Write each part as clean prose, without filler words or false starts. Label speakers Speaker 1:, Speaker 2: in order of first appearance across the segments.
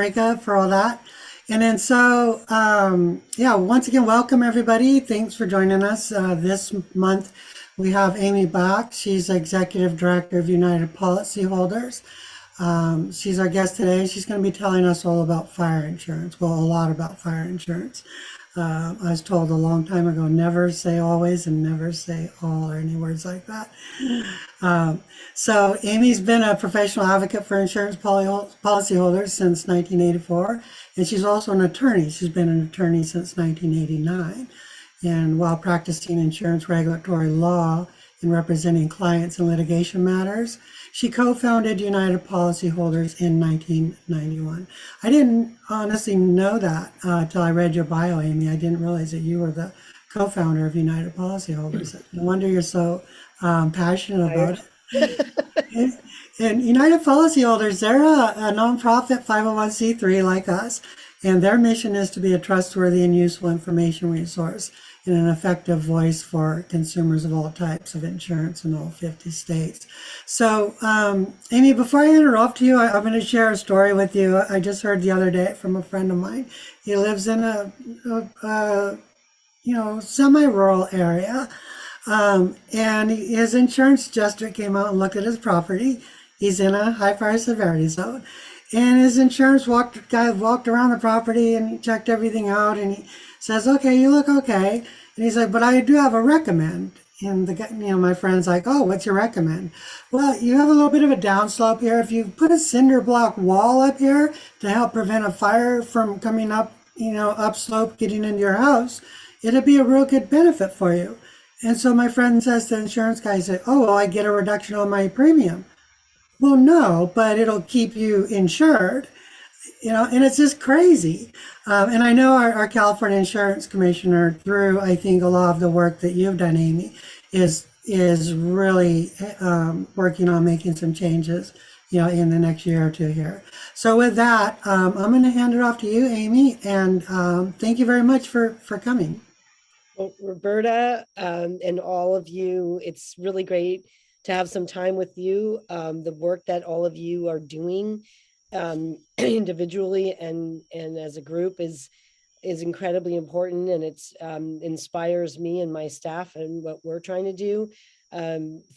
Speaker 1: Rika, for all that. And then yeah, once again, welcome everybody. Thanks for joining us. This month we have Amy Bach. She's Executive Director of United Policyholders. She's our guest today. She's going to be telling us all about fire insurance. Well, a lot about fire insurance. I was told a long time ago, never say always and never say all or any words like that. So Amy's been a professional advocate for insurance policyholders since 1984, and she's also an attorney. She's been an attorney since 1989. And while practicing insurance regulatory law and representing clients in litigation matters, she co-founded United Policyholders in 1991. I didn't honestly know that until I read your bio, Amy. I didn't realize that you were the co-founder of United Policyholders. No wonder you're so passionate about it. And United Policyholders, they're a nonprofit 501c3 like us, and their mission is to be a trustworthy and useful information resource and an effective voice for consumers of all types of insurance in all 50 states. So, Amy, before I interrupt you, I'm going to share a story with you. I just heard the other day from a friend of mine. He lives in a semi-rural area, and his insurance adjuster came out and looked at his property. He's in a high fire severity zone. And his insurance guy walked around the property and he checked everything out, and he says, "Okay, you look okay." And he's like, "But I do have a recommend." And the guy, my friend's like, "Oh, what's your recommend?" "Well, you have a little bit of a downslope here. If you put a cinder block wall up here to help prevent a fire from coming up, upslope, getting into your house, it'd be a real good benefit for you." And so my friend says to the insurance guy, he said, "Oh, well, I get a reduction on my premium." "Well, no, but it'll keep you insured." And it's just crazy. And I know our California Insurance Commissioner, through, I think, a lot of the work that you've done, Amy, is really working on making some changes, in the next year or two here. So with that, I'm going to hand it off to you, Amy, and thank you very much for coming.
Speaker 2: Well, Roberta, and all of you, it's really great to have some time with you. The work that all of you are doing individually and as a group is incredibly important, and it's inspires me and my staff and what we're trying to do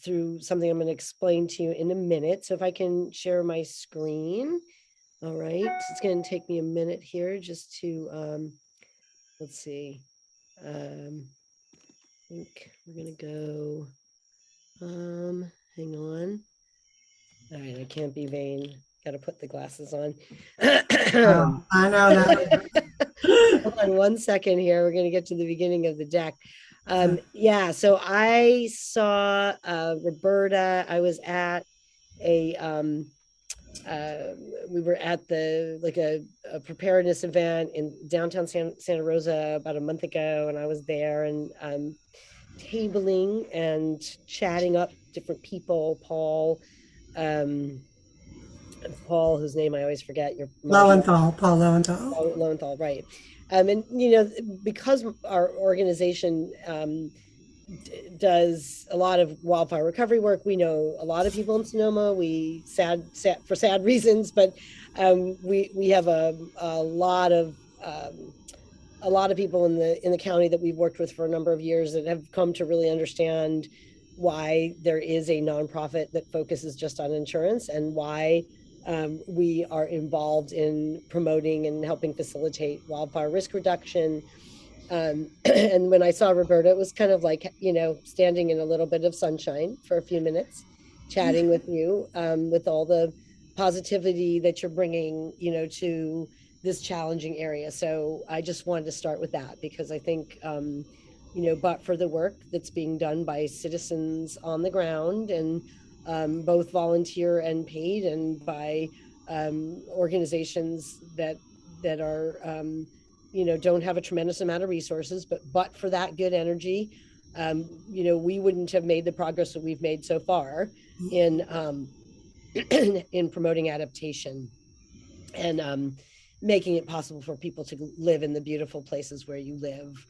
Speaker 2: through something I'm going to explain to you in a minute. So if I can share my screen. All right, it's going to take me a minute here just to let's see. I think we're going to go hang on. All right, I can't be vain. Got to put the glasses on.
Speaker 1: Oh, I know that.
Speaker 2: Hold on one second here. We're going to get to the beginning of the deck. Yeah, so I saw Roberta. I was at a we were at the a preparedness event in downtown Santa Rosa about a month ago, and I was there and tabling and chatting up different people. Paul, whose name I always forget.
Speaker 1: Paul Lowenthal,
Speaker 2: right. And because our organization does a lot of wildfire recovery work, we know a lot of people in Sonoma. We sad for sad reasons, but we have a lot of people in the county that we've worked with for a number of years that have come to really understand why there is a nonprofit that focuses just on insurance, and why we are involved in promoting and helping facilitate wildfire risk reduction. And when I saw Roberta, it was kind of like, standing in a little bit of sunshine for a few minutes, chatting with you, with all the positivity that you're bringing, to this challenging area. So I just wanted to start with that, because I think, but for the work that's being done by citizens on the ground, and both volunteer and paid, and by organizations that are, don't have a tremendous amount of resources, but for that good energy, we wouldn't have made the progress that we've made so far in in promoting adaptation and making it possible for people to live in the beautiful places where you live,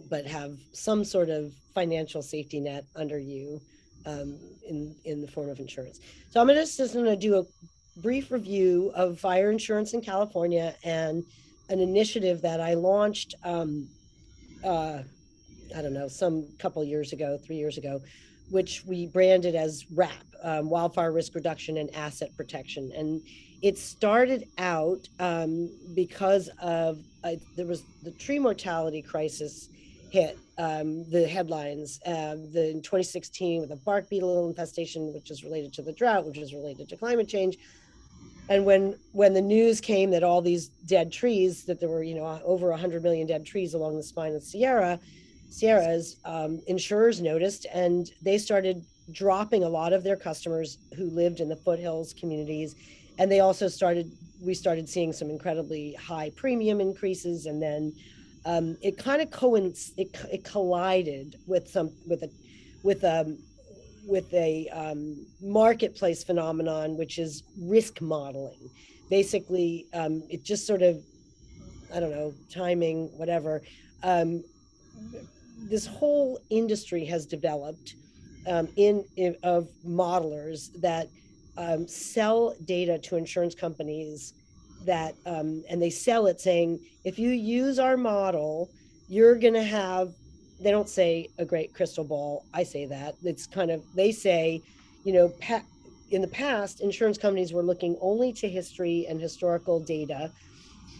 Speaker 2: but have some sort of financial safety net under you, in the form of insurance. So I'm just going to do a brief review of fire insurance in California and an initiative that I launched, I don't know, some couple years ago, 3 years ago, which we branded as WRAP, Wildfire Risk Reduction and Asset Protection. And it started out because of there was the tree mortality crisis hit the headlines in 2016 with the bark beetle infestation, which is related to the drought, which is related to climate change. And when the news came that all these dead trees, that there were over 100 million dead trees along the spine of Sierras, insurers noticed, and they started dropping a lot of their customers who lived in the foothills communities. And we started seeing some incredibly high premium increases. And then it kind of it collided with with a marketplace phenomenon, which is risk modeling. Basically, it just sort of, I don't know, timing, whatever. This whole industry has developed of modelers that sell data to insurance companies that and they sell it saying, if you use our model, you're going to have, they don't say a great crystal ball. I say that. It's kind of, they say, in the past, insurance companies were looking only to history and historical data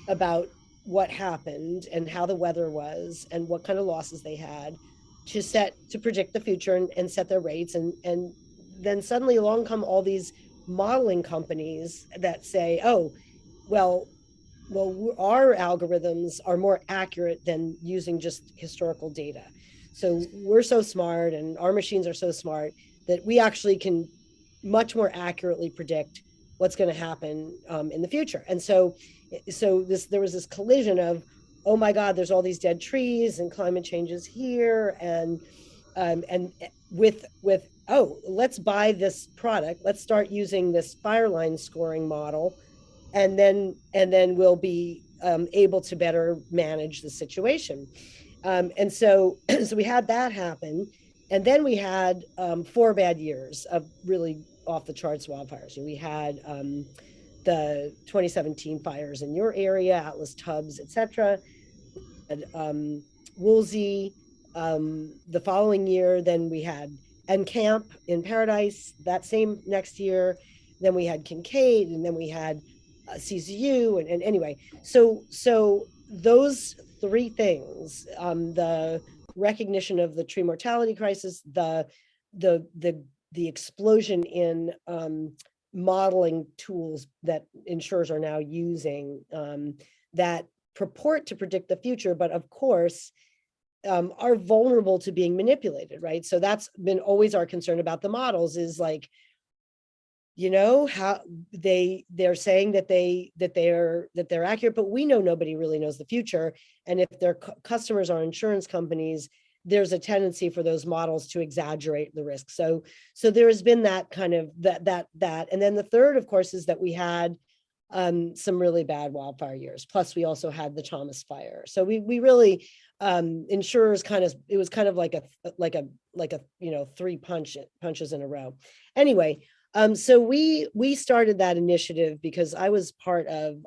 Speaker 2: about what happened and how the weather was and what kind of losses they had to predict the future and set their rates. And then suddenly along come all these modeling companies that say, oh, well, our algorithms are more accurate than using just historical data. So we're so smart and our machines are so smart that we actually can much more accurately predict what's going to happen in the future. And so there was this collision of, oh my God, there's all these dead trees and climate change is here, and with oh, let's buy this product, let's start using this fire line scoring model, and then we'll be able to better manage the situation. And so we had that happen, and then we had 4 bad years of really off the charts wildfires. We had the 2017 fires in your area, Atlas Tubbs, etc. Woolsey the following year. Then we had Encamp in Paradise that same next year. Then we had Kincaid, and then we had CZU, and anyway, so those 3 things: the recognition of the tree mortality crisis, the explosion in modeling tools that insurers are now using that purport to predict the future, but of course are vulnerable to being manipulated, right? So that's been always our concern about the models, is like, how they're saying that they're accurate, but we know nobody really knows the future. And if their customers are insurance companies, there's a tendency for those models to exaggerate the risk. So there has been that kind of that. And then the third, of course, is that we had some really bad wildfire years. Plus, we also had the Thomas fire. So we really insurers it was kind of like a 3 punches in a row. Anyway, so we started that initiative because I was part of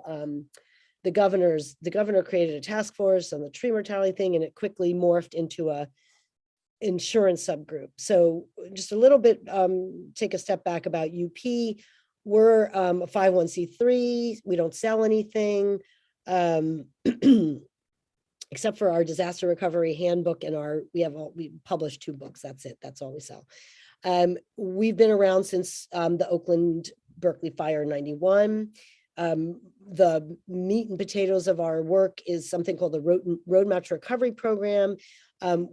Speaker 2: the governor created a task force on the tree mortality thing, and it quickly morphed into a insurance subgroup. So just a little bit, take a step back about UP. We're a 501c3. We don't sell anything except for our disaster recovery handbook and we published 2 books. That's it. That's all we sell. We've been around since the Oakland Berkeley fire in 91. The meat and potatoes of our work is something called the Roadmap to Recovery program, and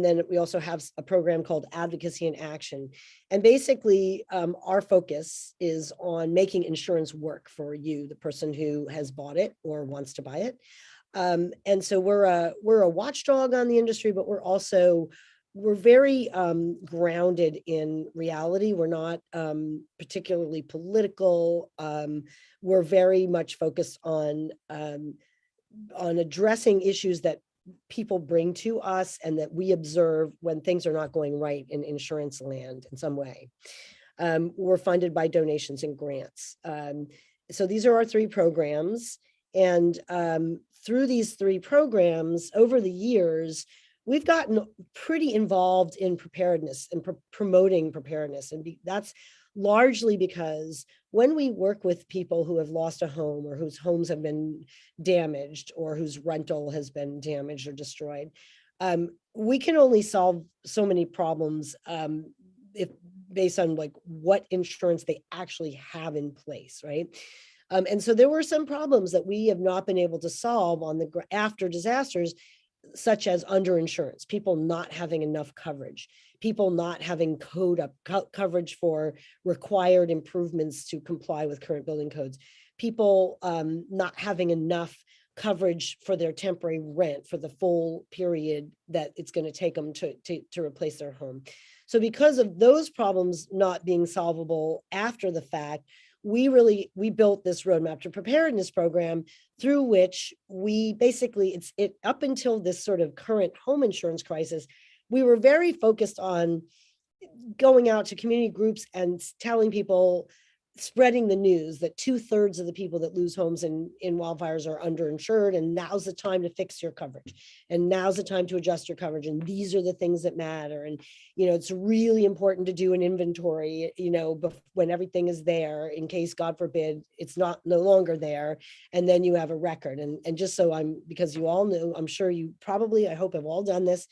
Speaker 2: then we also have a program called Advocacy and Action. And basically, our focus is on making insurance work for you, the person who has bought it or wants to buy it. And so we're a watchdog on the industry, but we're very grounded in reality. We're not particularly political. We're very much focused on addressing issues that people bring to us and that we observe when things are not going right in insurance land in some way. were funded by donations and grants. So these are our 3 programs. And through these 3 programs over the years, we've gotten pretty involved in preparedness and promoting preparedness. And that's largely because when we work with people who have lost a home or whose homes have been damaged or whose rental has been damaged or destroyed, we can only solve so many problems if based on like what insurance they actually have in place, right? And so there were some problems that we have not been able to solve on the after disasters, such as underinsurance, people not having enough coverage, people not having coverage for required improvements to comply with current building codes, people not having enough coverage for their temporary rent for the full period that it's going to take them to replace their home. So because of those problems not being solvable after the fact, we built this roadmap to preparedness program through which we basically, up until this sort of current home insurance crisis, we were very focused on going out to community groups and telling people, spreading the news that 2/3 of the people that lose homes in wildfires are underinsured, and now's the time to fix your coverage, and now's the time to adjust your coverage, and these are the things that matter. And it's really important to do an inventory when everything is there, in case God forbid it's no longer there, and then you have a record. And just so because you all know, I'm sure you probably, I hope, have all done this,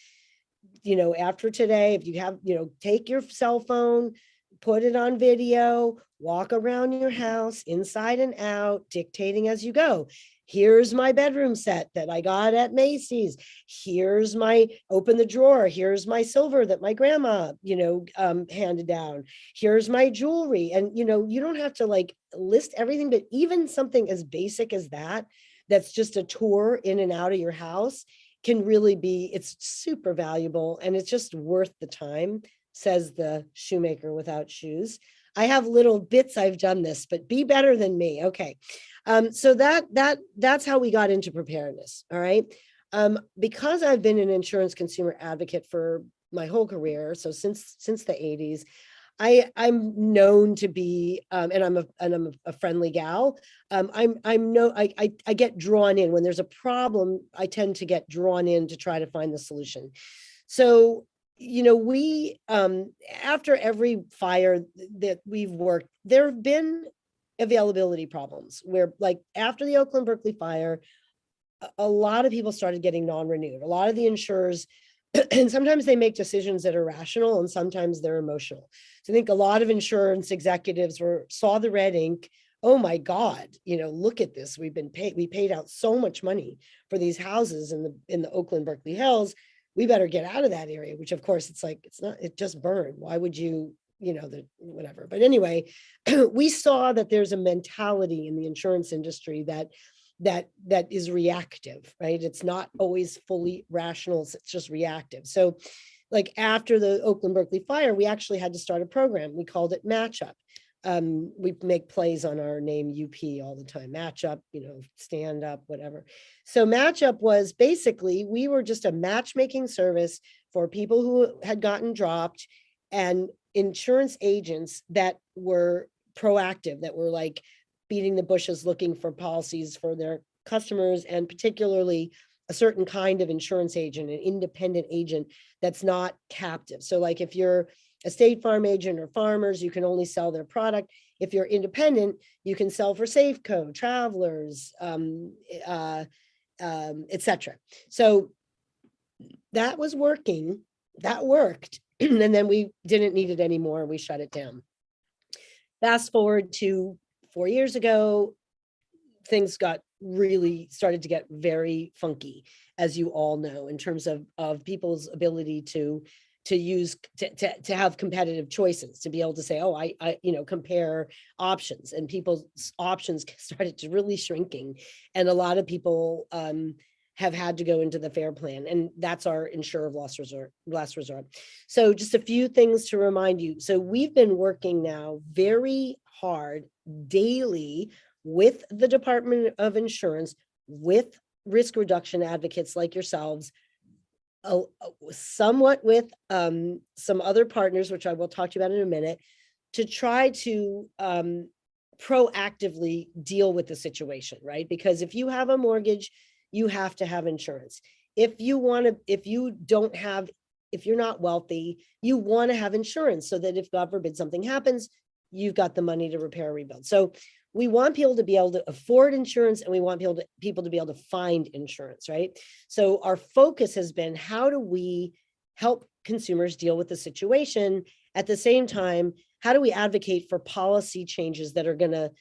Speaker 2: after today, if you have, take your cell phone, put it on video, walk around your house inside and out, dictating as you go. Here's my bedroom set that I got at Macy's. Here's my, open the drawer. Here's my silver that my grandma, handed down. Here's my jewelry. And, you don't have to like list everything, but even something as basic as that, that's just a tour in and out of your house, can really be, it's super valuable, and it's just worth the time, says the shoemaker without shoes. I have little bits I've done this, but be better than me. Okay. So that's how we got into preparedness. All right. Because I've been an insurance consumer advocate for my whole career, so since the 80s, I'm known to be, and I'm a friendly gal. I get drawn in when there's a problem. I tend to get drawn in to try to find the solution. So we, after every fire that we've worked, there have been availability problems where, like after the Oakland Berkeley fire, a lot of people started getting non-renewed. A lot of the insurers, and sometimes they make decisions that are rational and sometimes they're emotional. So I think a lot of insurance executives saw the red ink. Oh my God, look at this. We paid out so much money for these houses in the Oakland Berkeley Hills. We better get out of that area, which of course it just burned. Why would you, whatever. But anyway, we saw that there's a mentality in the insurance industry that is reactive, right? It's not always fully rational. It's just reactive. So like after the Oakland Berkeley fire, we actually had to start a program. We called it Match Up. We make plays on our name UP all the time, match up, stand up, whatever. So Match Up was basically, we were just a matchmaking service for people who had gotten dropped, and insurance agents that were proactive, that were like beating the bushes looking for policies for their customers, and particularly a certain kind of insurance agent, an independent agent that's not captive. So like if you're a State Farm agent or Farmers, you can only sell their product. If you're independent, you can sell for Safeco, Travelers, etc. So that was working. That worked. And then we didn't need it anymore. We shut it down. Fast forward to 4 years ago, things started to get very funky, as you all know, in terms of people's ability to have competitive choices, to be able to say, oh, I compare options, and people's options started to really shrinking. And a lot of people have had to go into the FAIR plan, and that's our insurer of last resort. So just a few things to remind you. So we've been working now very hard daily with the Department of Insurance, with risk reduction advocates like yourselves, somewhat with some other partners, which I will talk to you about in a minute, to try to proactively deal with the situation, right? Because if you have a mortgage, you have to have insurance. If you don't have, if you're not wealthy, you want to have insurance so that if God forbid something happens, you've got the money to repair or rebuild. So we want people to be able to afford insurance, and we want people to be able to find insurance, right? So our focus has been, how do we help consumers deal with the situation? At the same time, how do we advocate for policy changes that are going to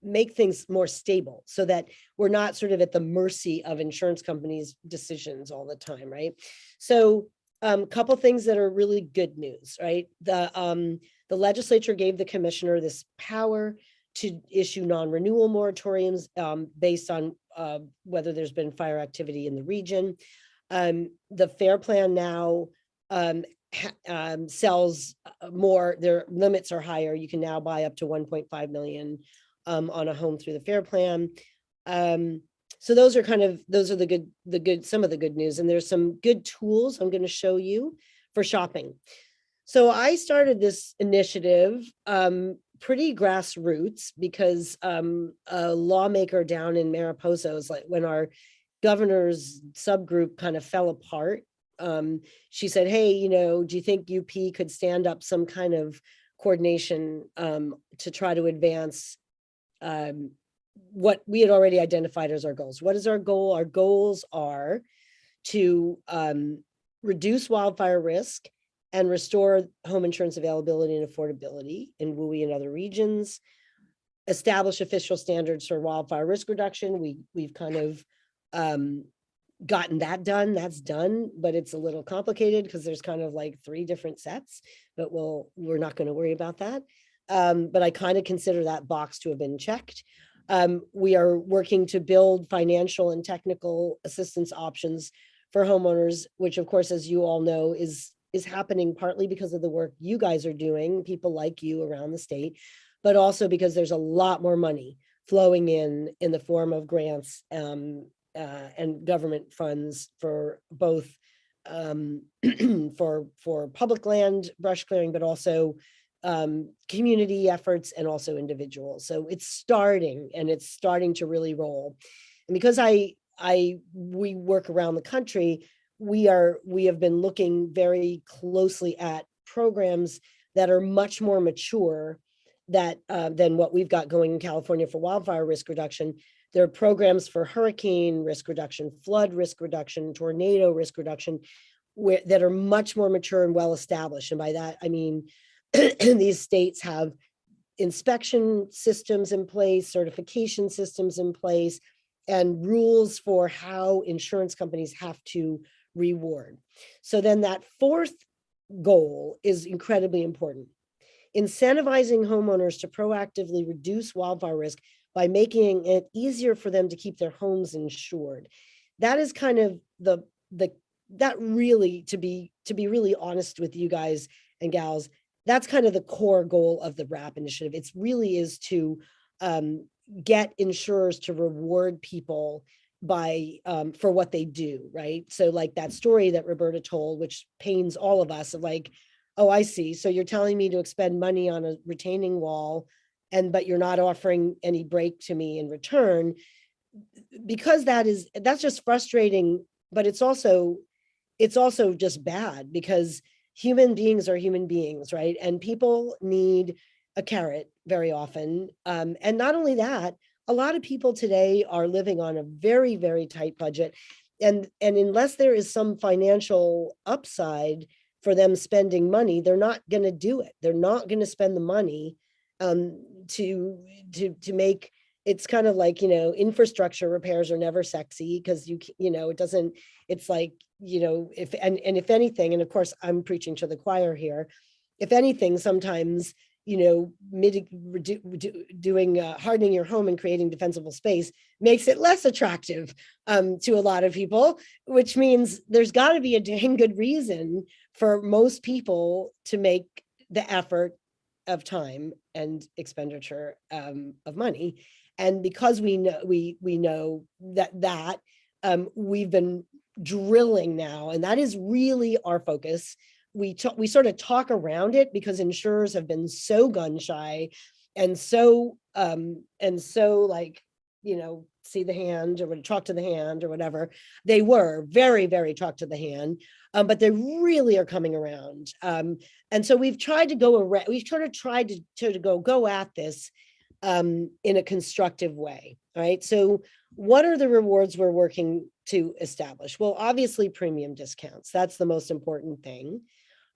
Speaker 2: make things more stable, so that we're not sort of at the mercy of insurance companies' decisions all the time, right? So couple things that are really good news, right? The legislature gave the commissioner this power to issue non-renewal moratoriums based on whether there's been fire activity in the region. The FAIR Plan now sells more, their limits are higher. You can now buy up to 1.5 million on a home through the FAIR Plan. So those are some of the good news, and there's some good tools I'm going to show you for shopping. So I started this initiative pretty grassroots because a lawmaker down in Mariposa was like, when our governor's subgroup kind of fell apart, she said, hey, do you think UP could stand up some kind of coordination to try to advance what we had already identified as our goals? What is our goal? Our goals are to reduce wildfire risk and restore home insurance availability and affordability in WUI and other regions, establish official standards for wildfire risk reduction. We've kind of gotten that done. That's done, but it's a little complicated because there's kind of like 3 different sets, but we're not going to worry about that. But I kind of consider that box to have been checked. We are working to build financial and technical assistance options for homeowners, which of course, as you all know, is happening partly because of the work you guys are doing, people like you around the state, but also because there's a lot more money flowing in the form of grants and government funds for both for public land brush clearing, but also community efforts and also individuals. So it's starting, and it's starting to really roll. And because we work around the country, we have been looking very closely at programs that are much more mature than what we've got going in California for wildfire risk reduction. There are programs for hurricane risk reduction, flood risk reduction, tornado risk reduction, that are much more mature and well established. And by that, I mean, these states have inspection systems in place, certification systems in place, and rules for how insurance companies have to reward. So then that 4th goal is incredibly important. Incentivizing homeowners to proactively reduce wildfire risk by making it easier for them to keep their homes insured. That is kind of that really, to be really honest with you guys and gals, that's kind of the core goal of the WRAP initiative. It really is to get insurers to reward people by for what they do, right? So like that story that Roberta told, which pains all of us, of like, oh, I see. So you're telling me to expend money on a retaining wall, but you're not offering any break to me in return, because that's just frustrating. But it's also just bad, because human beings are human beings, right? And people need a carrot very often. And not only that, a lot of people today are living on a very, very tight budget. And unless there is some financial upside for them spending money, they're not going to do it. They're not going to spend the money to make. It's kind of like, infrastructure repairs are never sexy, because it doesn't, it's like, if anything, and of course I'm preaching to the choir here, if anything, sometimes, doing hardening your home and creating defensible space makes it less attractive to a lot of people, which means there's got to be a dang good reason for most people to make the effort of time and expenditure of money. And because we know that we've been drilling now, and that is really our focus. we sort of talk around it because insurers have been so gun shy and so like, see the hand or talk to the hand or whatever. They were very, very talk to the hand, but they really are coming around. And so we've tried to go around, we've sort of tried to go at this in a constructive way. All right. So what are the rewards we're working to establish? Well, obviously premium discounts. That's the most important thing.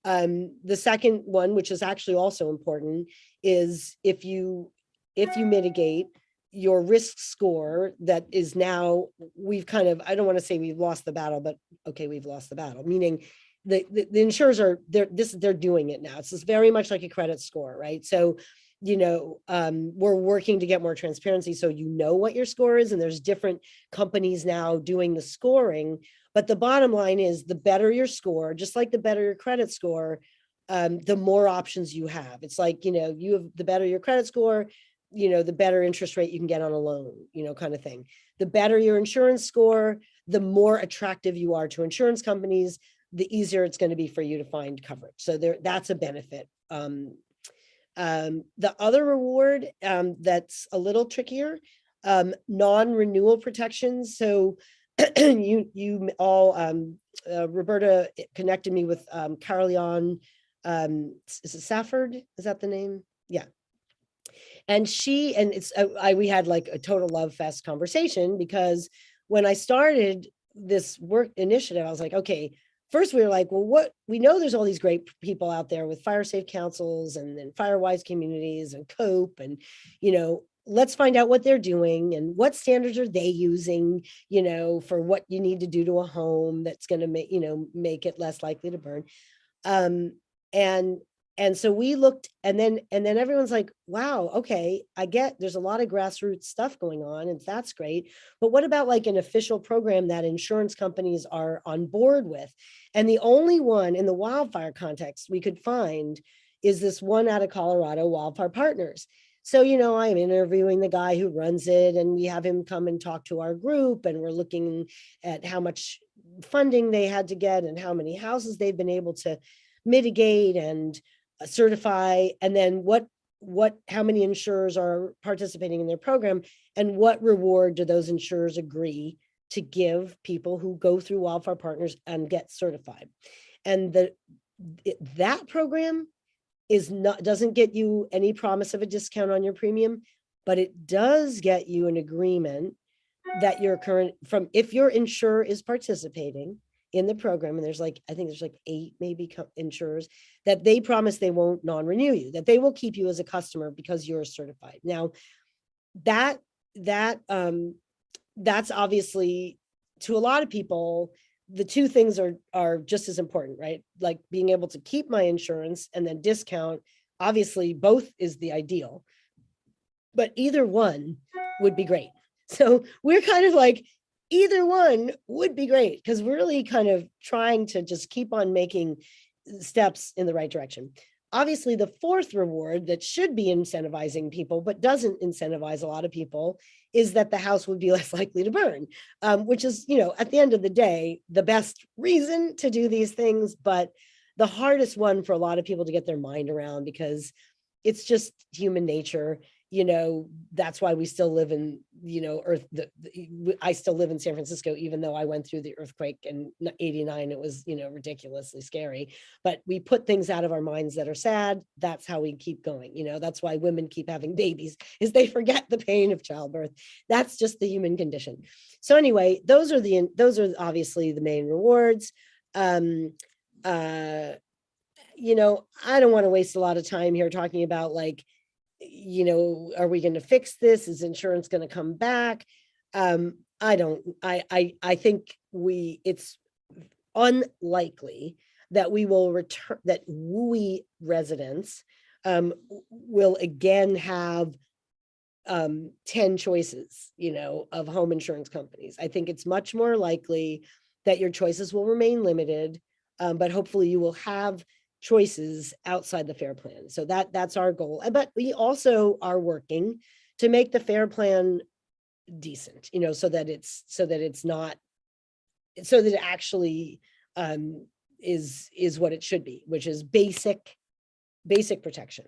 Speaker 2: The second one, which is actually also important, is if you mitigate your risk score that is now, we've kind of, I don't want to say we've lost the battle, but okay, we've lost the battle, meaning the insurers are, they're doing it now. It's just very much like a credit score, right? So, we're working to get more transparency so what your score is, and there's different companies now doing the scoring. But the bottom line is the better your score, just like the better your credit score, the more options you have. It's like, you have the better your credit score, the better interest rate you can get on a loan, kind of thing. The better your insurance score, the more attractive you are to insurance companies, the easier it's going to be for you to find coverage. So that's a benefit. The other reward that's a little trickier, non-renewal protections. So you all, Roberta connected me with Caroline, is it Safford? Is that the name? Yeah. And we had like a total love fest conversation, because when I started this work initiative, I was like, okay, first we were like, well, we know there's all these great people out there with fire safe councils and then Firewise communities and COPE, and, let's find out what they're doing and what standards are they using, for what you need to do to a home that's going to make it less likely to burn. And so we looked, and then everyone's like, wow, okay, I get there's a lot of grassroots stuff going on, and that's great. But what about like an official program that insurance companies are on board with? And the only one in the wildfire context we could find is this one out of Colorado, Wildfire Partners. So, I'm interviewing the guy who runs it, and we have him come and talk to our group, and we're looking at how much funding they had to get and how many houses they've been able to mitigate and certify, and then how many insurers are participating in their program, and what reward do those insurers agree to give people who go through Wildfire Partners and get certified. And that program doesn't get you any promise of a discount on your premium, but it does get you an agreement that if your insurer is participating in the program, and I think there's like 8 maybe insurers, that they promise they won't non-renew you, that they will keep you as a customer because you're certified. Now that's obviously, to a lot of people, the two things are just as important, right? Like being able to keep my insurance and then discount, obviously both is the ideal, but either one would be great. So we're kind of like, either one would be great, because we're really kind of trying to just keep on making steps in the right direction. Obviously, the fourth reward that should be incentivizing people, but doesn't incentivize a lot of people, is that the house would be less likely to burn, which is, at the end of the day, the best reason to do these things, but the hardest one for a lot of people to get their mind around, because it's just human nature. That's why we still live in, I still live in San Francisco, even though I went through the earthquake in '89. It was, ridiculously scary, but we put things out of our minds that are sad. That's how we keep going. That's why women keep having babies, is they forget the pain of childbirth. That's just the human condition. So anyway, those are obviously the main rewards. I don't want to waste a lot of time here talking about like, are we going to fix this? Is insurance going to come back? I think it's unlikely that we will return, that WUI residents will again have 10 choices, of home insurance companies. I think it's much more likely that your choices will remain limited, but hopefully you will have choices outside the FAIR plan. So that's our goal. But we also are working to make the FAIR plan decent, so that it actually is what it should be, which is basic protection.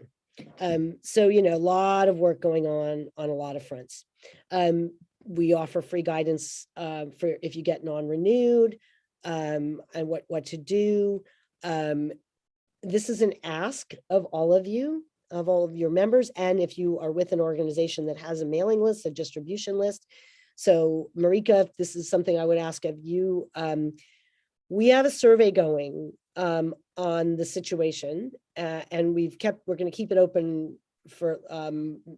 Speaker 2: So, a lot of work going on a lot of fronts. We offer free guidance for if you get non-renewed, and what to do. This is an ask of all of you, of all of your members, and if you are with an organization that has a mailing list, a distribution list. So Marika, if this is something I would ask of you, we have a survey going on the situation, and we're going to keep it open for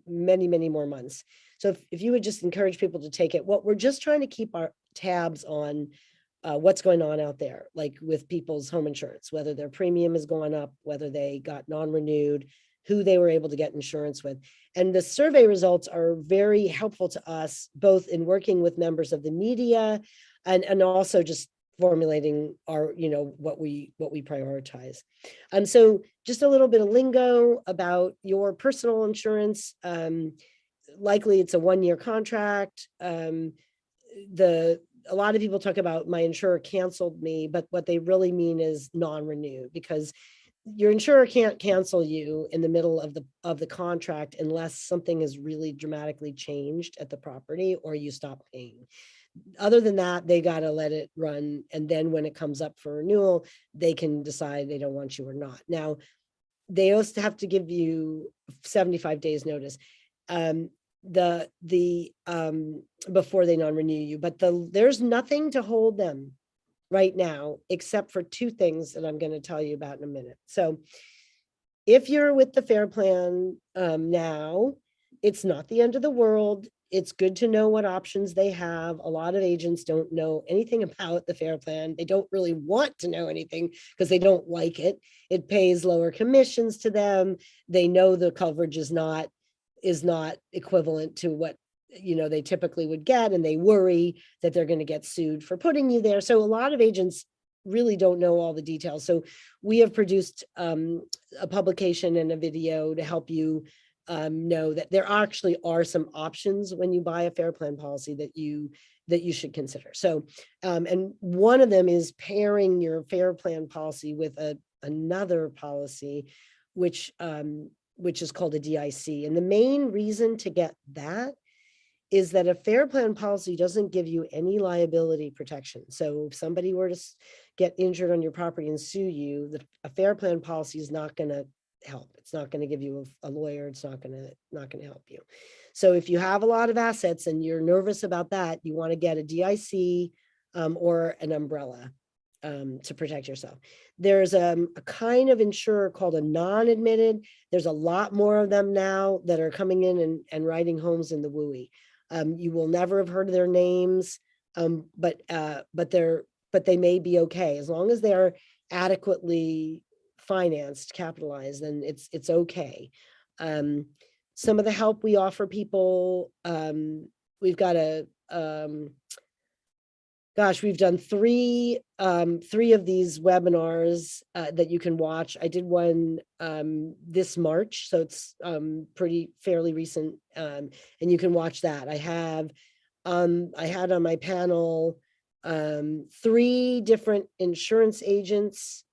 Speaker 2: many, many more months. So if you would just encourage people to take it, we're just trying to keep our tabs on what's going on out there, like with people's home insurance, whether their premium is going up, whether they got non-renewed, who they were able to get insurance with. And the survey results are very helpful to us, both in working with members of the media and also just formulating our, what we prioritize. So just a little bit of lingo about your personal insurance. Likely it's a 1-year contract. A lot of people talk about my insurer canceled me, but what they really mean is non-renew, because your insurer can't cancel you in the middle of the contract unless something has really dramatically changed at the property or you stop paying. Other than that, they got to let it run. And then when it comes up for renewal, they can decide they don't want you or not. Now, they also have to give you 75 days notice. Before they non-renew you, but there's nothing to hold them right now, except for 2 things that I'm going to tell you about in a minute. So if you're with the FAIR plan now, it's not the end of the world. It's good to know what options they have. A lot of agents don't know anything about the FAIR plan. They don't really want to know anything because they don't like it. It pays lower commissions to them. They know the coverage is not equivalent to what they typically would get, and they worry that they're going to get sued for putting you there. So a lot of agents really don't know all the details. So we have produced a publication and a video to help you know that there actually are some options when you buy a FAIR plan policy that you should consider. So and one of them is pairing your FAIR plan policy with another policy, which is called a DIC. And the main reason to get that is that a FAIR plan policy doesn't give you any liability protection. So if somebody were to get injured on your property and sue you, a FAIR plan policy is not going to help. It's not going to give you a lawyer. It's not going to help you. So if you have a lot of assets and you're nervous about that, you want to get a DIC or an umbrella to protect yourself. There's a kind of insurer called a non-admitted. There's a lot more of them now that are coming in and writing homes in the WUI. You will never have heard of their names, but they may be okay as long as they are adequately financed, capitalized, then it's okay. Some of the help we offer people, we've got we've done three of these webinars that you can watch. I did one this March, so it's fairly recent, and you can watch that. I had on my panel 3 different insurance agents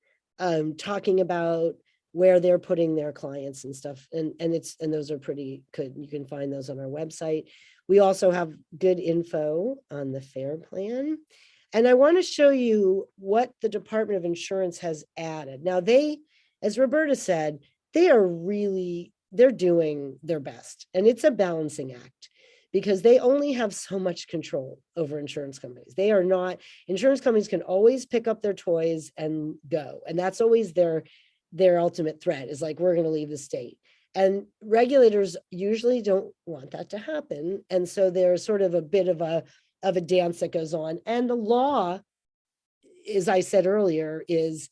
Speaker 2: talking about where they're putting their clients and stuff, and those are pretty good. You can find those on our website. We also have good info on the FAIR plan. And I want to show you what the Department of Insurance has added. Now they, as Roberta said, they're doing their best. And it's a balancing act because they only have so much control over insurance companies. Insurance companies can always pick up their toys and go. And that's always their ultimate threat, is like, we're going to leave the state. And regulators usually don't want that to happen. And so there's sort of a bit of a dance that goes on. And the law, as I said earlier, is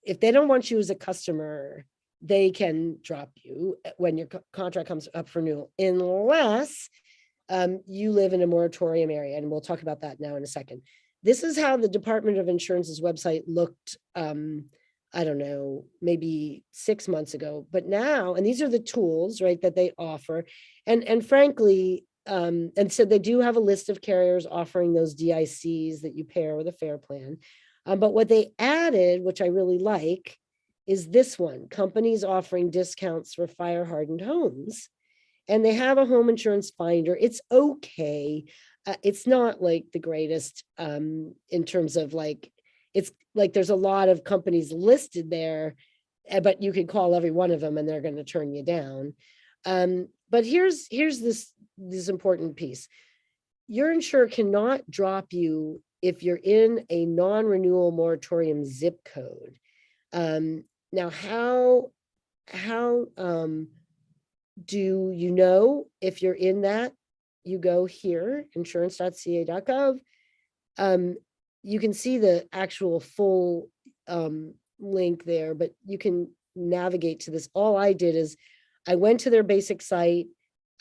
Speaker 2: if they don't want you as a customer, they can drop you when your contract comes up for renewal, unless you live in a moratorium area. And we'll talk about that now in a second. This is how the Department of Insurance's website looked I don't know, maybe 6 months ago, but now, and these are the tools, right, that they offer. And frankly, and so they do have a list of carriers offering those DICs that you pair with a FAIR plan. But what they added, which I really like, is this one: companies offering discounts for fire hardened homes. And they have a home insurance finder. It's okay. It's not like the greatest in terms of like, it's like there's a lot of companies listed there, but you can call every one of them and they're going to turn you down. But here's this important piece. Your insurer cannot drop you if you're in a non-renewal moratorium zip code. Now, how do you know if you're in that? You go here, insurance.ca.gov. You can see the actual full link there, but you can navigate to this. All I did is I went to their basic site.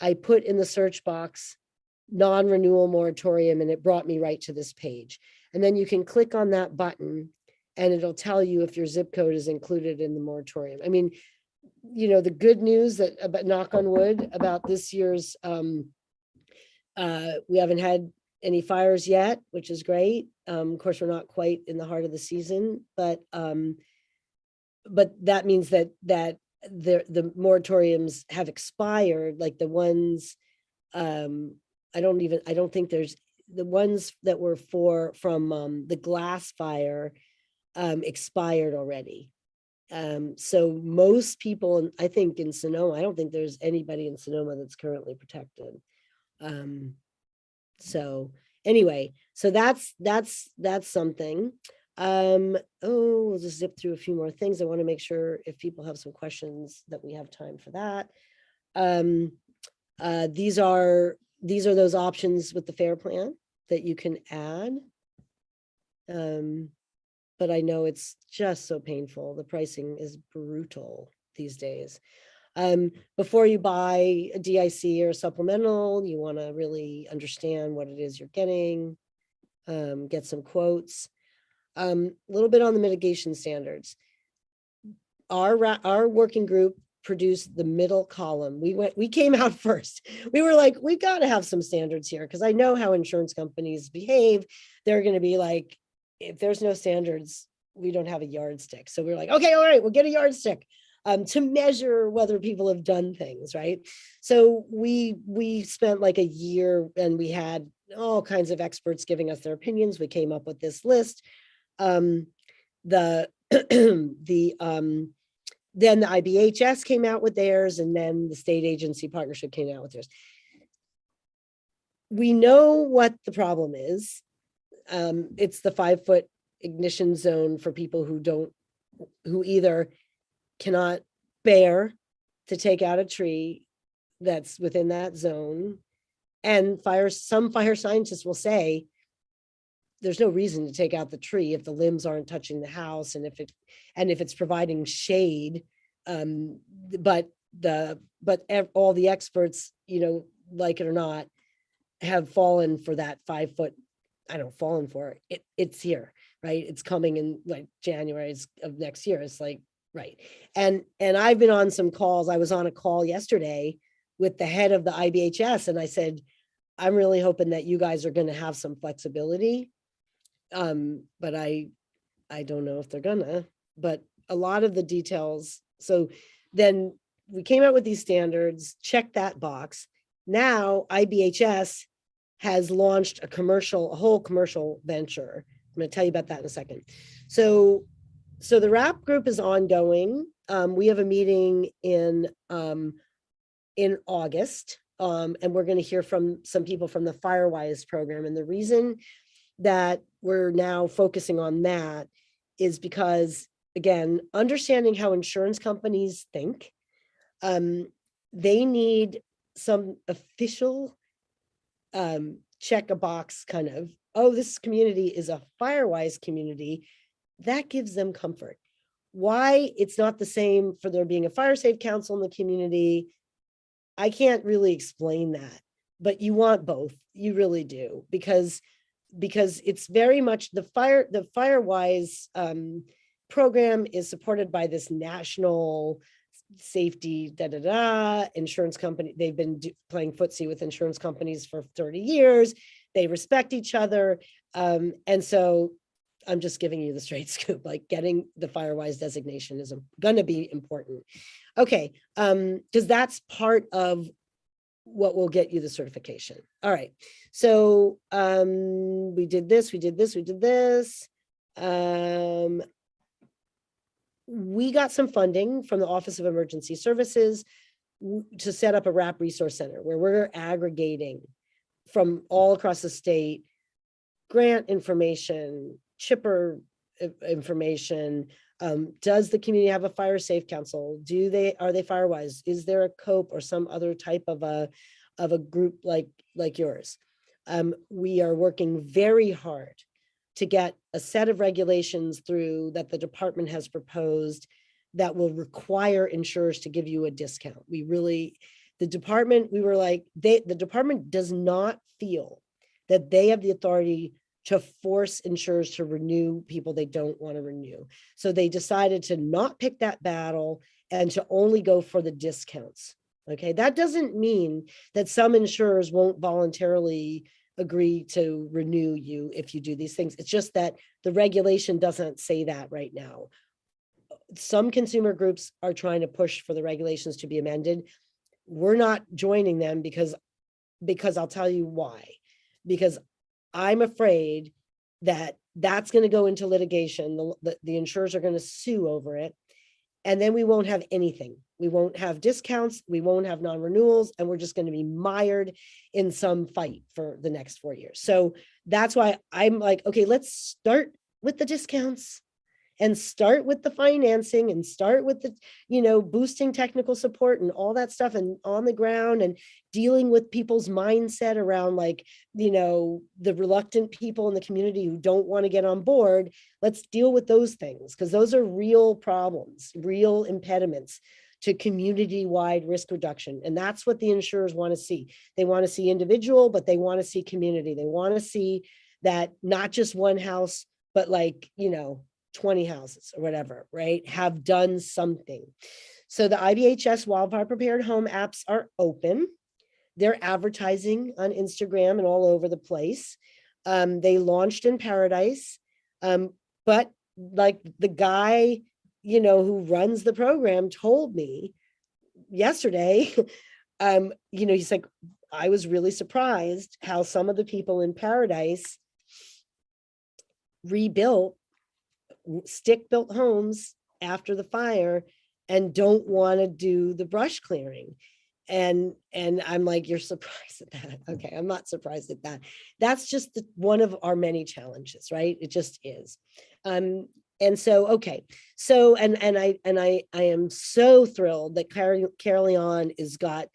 Speaker 2: I put in the search box non-renewal moratorium, and it brought me right to this page. And then you can click on that button and it'll tell you if your zip code is included in the moratorium. I mean, you know, the good news that, about knock on wood, about this year's, we haven't had any fires yet, which is great. Of course, we're not quite in the heart of the season, but that means that the moratoriums have expired, like the ones, I don't think there's the ones that were from the glass fire expired already. So most people, and I think in Sonoma, I don't think there's anybody in Sonoma that's currently protected. So anyway, so that's something. We'll just zip through a few more things. I want to make sure if people have some questions that we have time for that. These are those options with the FAIR plan that you can add. But I know it's just so painful. The pricing is brutal these days. Before you buy a DIC or a supplemental, you want to really understand what it is you're getting, get some quotes. A little bit on the mitigation standards. Our working group produced the middle column. We came out first. We were like, we got to have some standards here, because I know how insurance companies behave. They're going to be like, if there's no standards, we don't have a yardstick. So we're like, okay, all right, we'll get a yardstick to measure whether people have done things, right? So we spent like a year, and we had all kinds of experts giving us their opinions. We came up with this list. Then the IBHS came out with theirs, and then the state agency partnership came out with theirs. We know what the problem is. It's the 5-foot ignition zone for people who either cannot bear to take out a tree that's within that zone. And some fire scientists will say there's no reason to take out the tree if the limbs aren't touching the house, and if it's providing shade. But all the experts, you know, like it or not, have fallen for that 5-foot. I don't fallen for it. It's here, right? It's coming in like January of next year. It's like, right. And I've been on some calls. I was on a call yesterday with the head of the IBHS, and I said, I'm really hoping that you guys are going to have some flexibility. But I don't know if they're gonna, but a lot of the details. So then we came out with these standards, check that box. Now IBHS has launched a whole commercial venture. I'm going to tell you about that in a second. So the RAP group is ongoing. We have a meeting in August, and we're going to hear from some people from the Firewise program. And the reason that we're now focusing on that is because, again, understanding how insurance companies think, they need some official check a box kind of, oh, this community is a Firewise community. That gives them comfort. Why it's not the same for there being a fire safe council in the community, I can't really explain that, but you want both. You really do, because it's very much the Firewise program is supported by this national safety insurance company. They've been playing footsie with insurance companies for 30 years. They respect each other. And so I'm just giving you the straight scoop, like getting the FireWise designation is going to be important. Okay, because that's part of what will get you the certification. All right, so we did this, we did this, we did this. We got some funding from the Office of Emergency Services to set up a RAP resource center where we're aggregating from all across the state grant information, chipper information. Does the community have a fire safe council? Are they FireWise? Is there a COPE or some other type of a group like yours? We are working very hard to get a set of regulations through that the department has proposed that will require insurers to give you a discount. The department does not feel that they have the authority to force insurers to renew people they don't want to renew. So they decided to not pick that battle and to only go for the discounts. Okay, that doesn't mean that some insurers won't voluntarily agree to renew you if you do these things. It's just that the regulation doesn't say that right now. Some consumer groups are trying to push for the regulations to be amended. We're not joining them because I'll tell you why. Because I'm afraid that that's going to go into litigation. The insurers are going to sue over it. And then we won't have anything. We won't have discounts. We won't have non-renewals. And we're just going to be mired in some fight for the next 4 years. So that's why I'm like, okay, let's start with the discounts and start with the financing and start with the, boosting technical support and all that stuff and on the ground and dealing with people's mindset around the reluctant people in the community who don't want to get on board. Let's deal with those things because those are real problems, real impediments to community-wide risk reduction. And that's what the insurers want to see. They want to see individual, but they want to see community. They want to see that not just one house, but 20 houses or whatever, right, have done something. So the IBHS wildfire prepared home apps are open. They're advertising on Instagram and all over the place. They launched in Paradise, but the guy, who runs the program told me yesterday, he's like, I was really surprised how some of the people in Paradise rebuilt stick-built homes after the fire and don't want to do the brush clearing. And I'm like, you're surprised at that. Okay, I'm not surprised at that. That's just one of our many challenges, right? It just is. And so, okay. So, and I am so thrilled that Caroline has got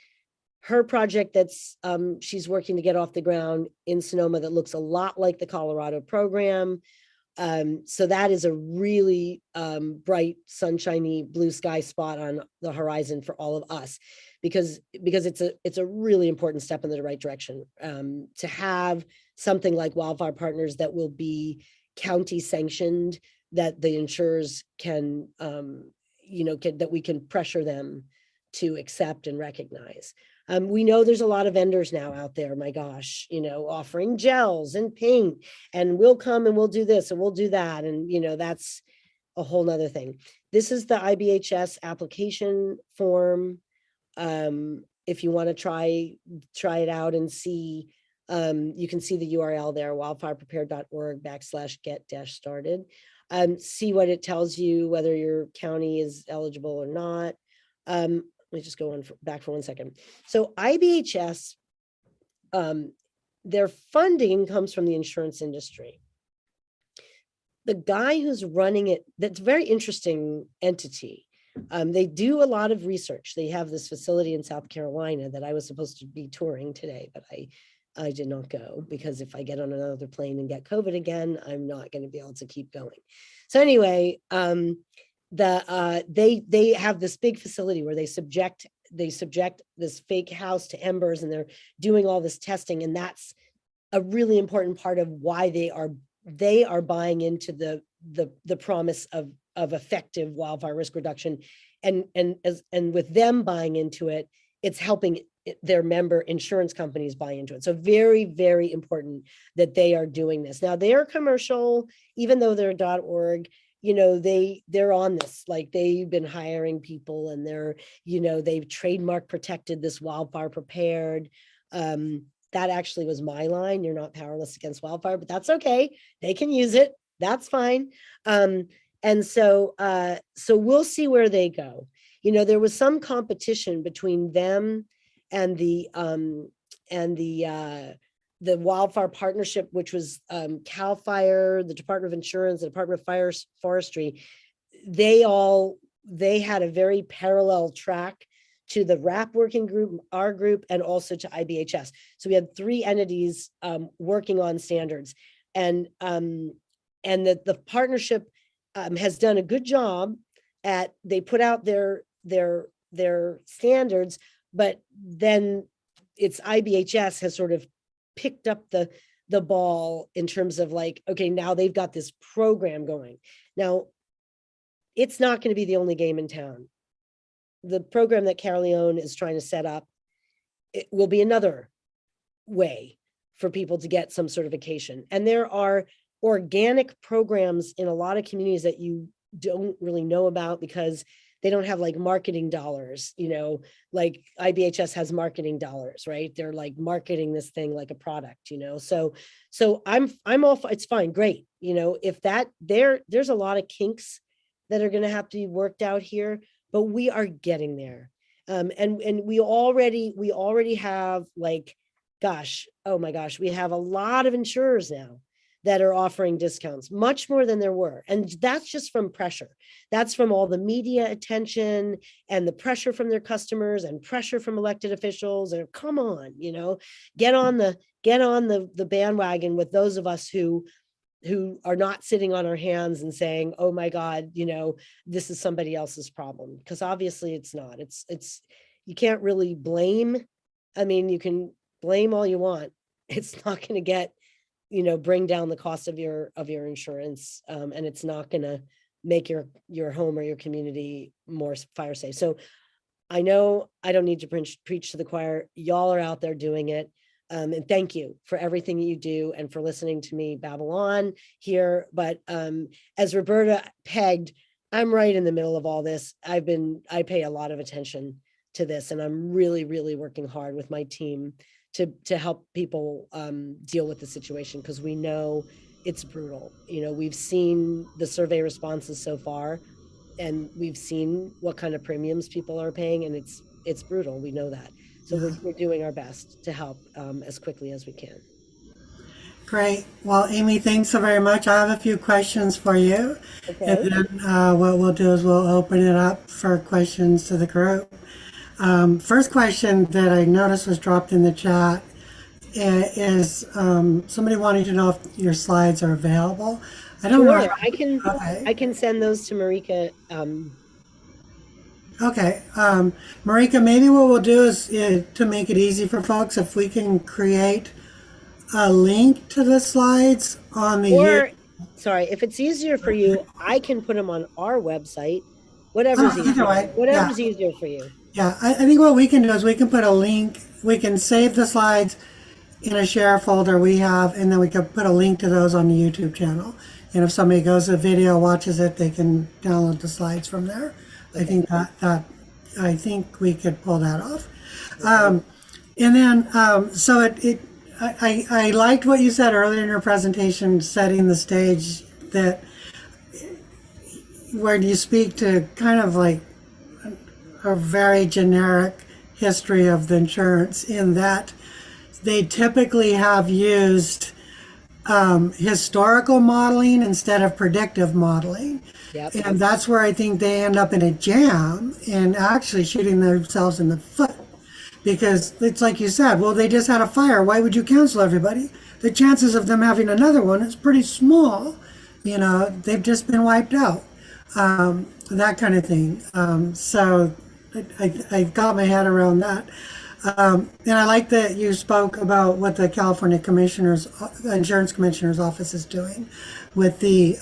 Speaker 2: her project that's she's working to get off the ground in Sonoma that looks a lot like the Colorado program. So that is a really bright, sunshiny, blue sky spot on the horizon for all of us, because it's a really important step in the right direction to have something like Wildfire Partners that will be county sanctioned, that the insurers can, that we can pressure them to accept and recognize. We know there's a lot of vendors now out there, my gosh, offering gels and paint, and we'll come and we'll do this and we'll do that. And, that's a whole nother thing. This is the IBHS application form. If you want to try it out and see, you can see the URL there, wildfireprepared.org/get-started. See what it tells you, whether your county is eligible or not. Let me just go back for 1 second. So IBHS, their funding comes from the insurance industry. The guy who's running it, that's a very interesting entity. They do a lot of research. They have this facility in South Carolina that I was supposed to be touring today, but I did not go because if I get on another plane and get COVID again, I'm not going to be able to keep going. So anyway, they have this big facility where they subject this fake house to embers, and they're doing all this testing, and that's a really important part of why they are buying into the promise of effective wildfire risk reduction, and with them buying into it, it's helping their member insurance companies buy into it. So very, very important that they are doing this. Now they are commercial, even though they're .org, they're on this, like they've been hiring people and they're, they've trademark protected this wildfire prepared. That actually was my line. You're not powerless against wildfire, but that's okay. They can use it. That's fine. And so we'll see where they go. There was some competition between them and the wildfire partnership, which was CAL FIRE, the Department of Insurance, the Department of Forestry. They had a very parallel track to the RAP working group, our group, and also to IBHS. So we had 3 entities working on standards, and the partnership has done a good job they put out their standards, but then it's IBHS has sort of picked up the ball in terms of like, okay, now they've got this program going. Now, it's not going to be the only game in town. The program that Caroleon is trying to set up, it will be another way for people to get some certification. And there are organic programs in a lot of communities that you don't really know about because they don't have like marketing dollars, like IBHS has marketing dollars, right? They're like marketing this thing like a product, so I'm all, it's fine. Great. If there's a lot of kinks that are going to have to be worked out here, but we are getting there. And we already have like, oh my gosh, we have a lot of insurers now that are offering discounts, much more than there were. And that's just from pressure. That's from all the media attention and the pressure from their customers and pressure from elected officials. And come on, get on the bandwagon with those of us who are not sitting on our hands and saying, oh my God, this is somebody else's problem. Because obviously it's not. It's you can't really blame. I mean, you can blame all you want. It's not going to get bring down the cost of your insurance, and it's not going to make your home or your community more fire safe. So I know I don't need to preach to the choir. Y'all are out there doing it. And thank you for everything you do and for listening to me babble on here. But as Roberta pegged, I'm right in the middle of all this. I pay a lot of attention to this, and I'm really, really working hard with my team to help people deal with the situation, because we know it's brutal. We've seen the survey responses so far, and we've seen what kind of premiums people are paying, and it's brutal. We know that. So we're doing our best to help as quickly as we can.
Speaker 1: Great. Well, Amy, thanks so very much. I have a few questions for you.
Speaker 2: Okay.
Speaker 1: And then what we'll do is we'll open it up for questions to the group. First question that I noticed was dropped in the chat is somebody wanting to know if your slides are available. I don't know.
Speaker 2: I can send those to Marika.
Speaker 1: Okay. Marika, maybe what we'll do is to make it easy for folks, if we can create a link to the slides on the
Speaker 2: if it's easier for you, I can put them on our website. Whatever's easier. Whatever's easier for you.
Speaker 1: Yeah, I think what we can do is we can put a link, we can save the slides in a share folder we have, and then we can put a link to those on the YouTube channel. And if somebody goes to the video, watches it, they can download the slides from there. Okay. I think we could pull that off. And then, I liked what you said earlier in your presentation, setting the stage, that where you speak to kind of like a very generic history of the insurance, in that they typically have used historical modeling instead of predictive modeling.
Speaker 2: Yep.
Speaker 1: And that's where I think they end up in a jam and actually shooting themselves in the foot. Because it's like you said, well, they just had a fire. Why would you cancel everybody? The chances of them having another one is pretty small. They've just been wiped out. That kind of thing. So I got my head around that. And I like that you spoke about what the California Insurance Commissioner's Office is doing with the,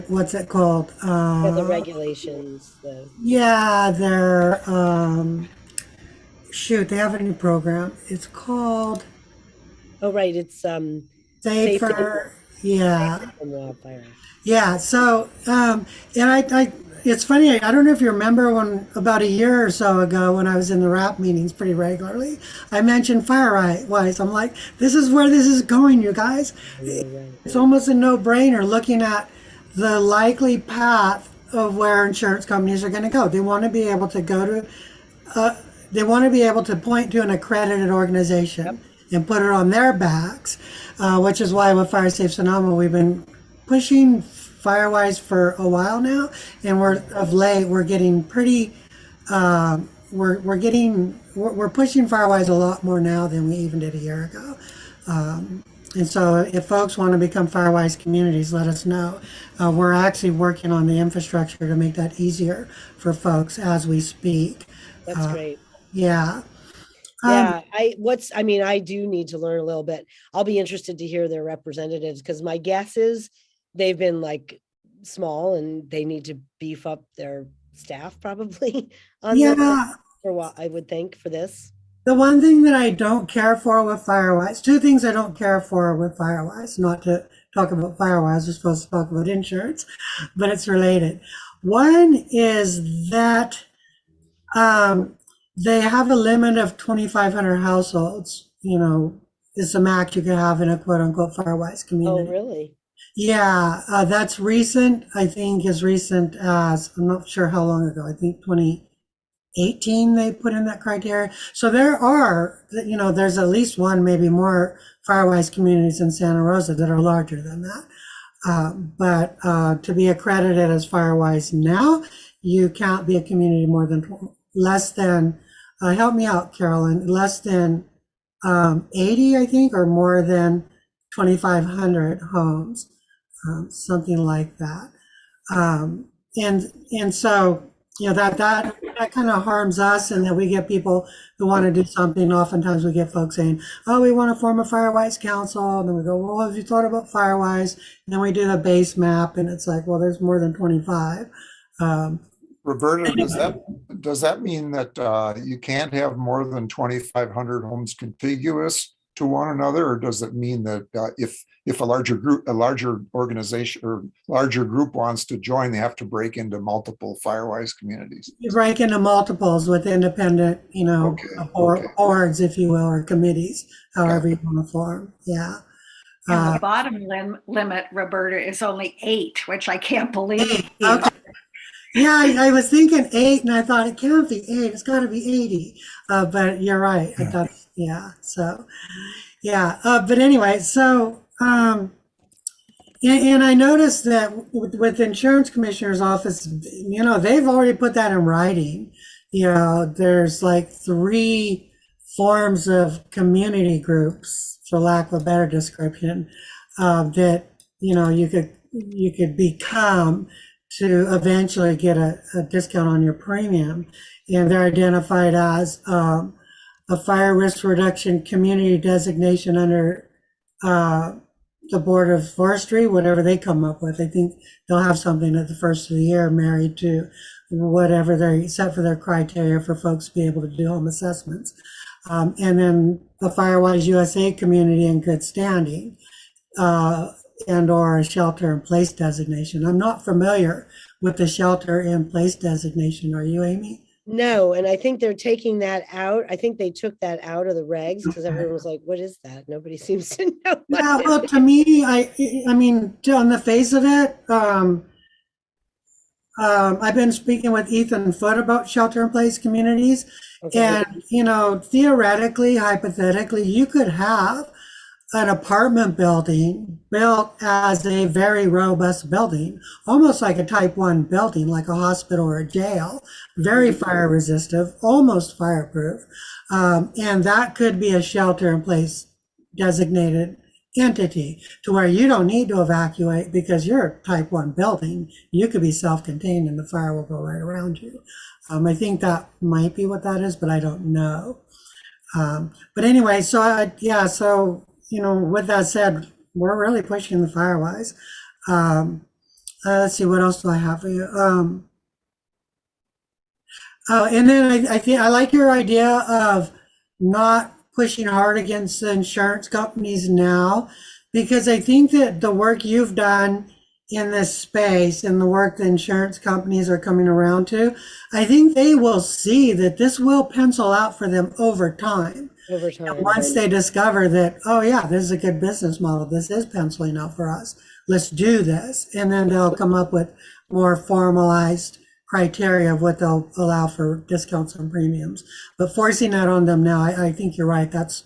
Speaker 1: what's it called?
Speaker 2: The regulations.
Speaker 1: Yeah, they're, shoot, they have a new program. It's called
Speaker 2: Oh, right. It's
Speaker 1: Safer. Yeah.
Speaker 2: from Wildfire.
Speaker 1: Yeah. So, and it's funny. I don't know if you remember when about a year or so ago when I was in the RAP meetings pretty regularly, I mentioned Firewise. I'm like, this is where this is going, you guys.
Speaker 2: You're right.
Speaker 1: It's almost a no-brainer looking at the likely path of where insurance companies are going to go. They want to be able to go to, they want to be able to point to an accredited organization and put it on their backs, which is why with Fire Safe Sonoma we've been pushing Firewise for a while now, and we're getting pretty, we're pushing Firewise a lot more now than we even did a year ago. And so if folks want to become Firewise communities, let us know. We're actually working on the infrastructure to make that easier for folks as we speak.
Speaker 2: That's great.
Speaker 1: Yeah.
Speaker 2: Yeah, I do need to learn a little bit. I'll be interested to hear their representatives, because my guess is they've been like small and they need to beef up their staff probably on this for what I would think for this.
Speaker 1: The one thing that I don't care for with Firewise, two things I don't care for with Firewise, not to talk about Firewise, we're supposed to talk about insurance, but it's related. One is that they have a limit of 2,500 households, is the max you could have in a quote unquote Firewise community.
Speaker 2: Oh, really?
Speaker 1: Yeah, that's recent. I think as recent as, I'm not sure how long ago, I think 2018 they put in that criteria. So there are, there's at least one, maybe more Firewise communities in Santa Rosa that are larger than that. But to be accredited as Firewise now, you can't be a community less than, help me out, Carolyn, less than 80, I think, or more than 2,500 homes, something like that. And so, that kind of harms us, and that we get people who want to do something. Oftentimes we get folks saying, oh, we want to form a Firewise council. And then we go, well, have you thought about Firewise? And then we do the base map, and it's like, well, there's more than 25.
Speaker 3: Roberta, does that mean that you can't have more than 2,500 homes contiguous to one another, or does it mean that if a larger organization or larger group wants to join, they have to break into multiple Firewise communities?
Speaker 1: You break into multiples with independent, boards, if you will, or committees, however you want to form. Yeah.
Speaker 4: And the bottom limit, Roberta, is only 8, which I can't believe.
Speaker 1: Okay. Yeah, I was thinking 8, and I thought it can't be 8. It's got to be 80. But you're right. I thought, So, but anyway, so, and I noticed that with the insurance commissioner's office, they've already put that in writing. There's like 3 forms of community groups, for lack of a better description, that, you could become to eventually get a discount on your premium. And they're identified as a fire risk reduction community designation under the Board of Forestry, whatever they come up with. I think they'll have something at the first of the year married to whatever they set for their criteria for folks to be able to do home assessments. And then the Firewise USA community in good standing. And or a shelter in place designation. I'm not familiar with the shelter in place designation. Are you, Amy?
Speaker 2: No, and I think they're taking that out. I think they took that out of the regs because everyone was like, what is that? Nobody seems to know.
Speaker 1: Yeah, well, to me, I mean, on the face of it, I've been speaking with Ethan Foote about shelter in place communities. Okay. And, theoretically, hypothetically, you could have an apartment building built as a very robust building, almost like a type 1 building, like a hospital or a jail, very fire resistive, almost fireproof. And that could be a shelter in place designated entity to where you don't need to evacuate because you're a type 1 building. You could be self-contained and the fire will go right around you. I think that might be what that is, but I don't know. But anyway, so with that said, we're really pushing the Firewise. Let's see, what else do I have for you? And then I think I like your idea of not pushing hard against the insurance companies now, because I think that the work you've done in this space and the work the insurance companies are coming around to, I think they will see that this will pencil out for them over time.
Speaker 2: over
Speaker 1: And
Speaker 2: time.
Speaker 1: once they discover that, oh yeah, this is a good business model, this is penciling out for us, let's do this. And then they'll come up with more formalized criteria of what they'll allow for discounts on premiums. But forcing that on them now, I think you're right. That's